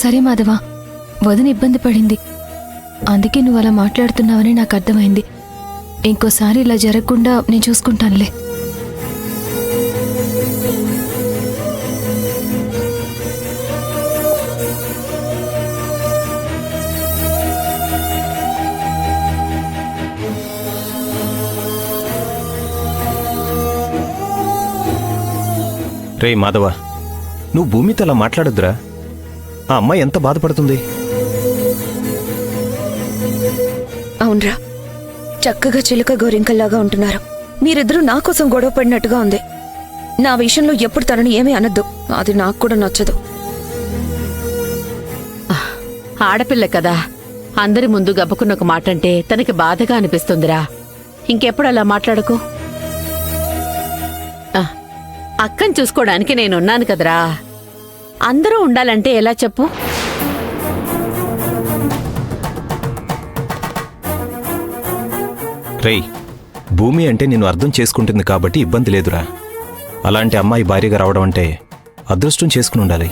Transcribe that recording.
సరే మాధవ, వదిన ఇబ్బంది పడింది, అందుకే నువ్వు అలా మాట్లాడుతున్నావని నాకు అర్థమైంది. ఇంకోసారి ఇలా జరగకుండా నేను చూసుకుంటానులే. రే మాధవ, నువ్వు భూమితో అలా మాట్లాడొద్దురా. ఆ అమ్మాయి ఎంత బాధపడుతుంది. అవునరా, చక్కగా చిలుక గోరింకల్లాగా ఉంటున్నారు. మీరిద్దరూ నా కోసం గొడవ పడినట్టుగా ఉంది. నా విషయంలో ఎప్పుడు తనని ఏమీ అనొద్దు, అది నాకు కూడా నచ్చదు. ఆడపిల్ల కదా, అందరి ముందు గబ్బకున్న ఒక మాట అంటే తనకి బాధగా అనిపిస్తుందిరా. ఇంకెప్పుడు అలా మాట్లాడకు. అక్కని చూసుకోవడానికి నేనున్నాను కదరా. అందరూ ఉండాలంటే ఎలా చెప్పు? రేయ్, భూమి అంటే నేను అర్థం చేసుకుంటుంది కాబట్టి ఇబ్బంది లేదురా. అలాంటి అమ్మాయి భార్యగా రావడం అంటే అదృష్టం చేసుకుని ఉండాలి.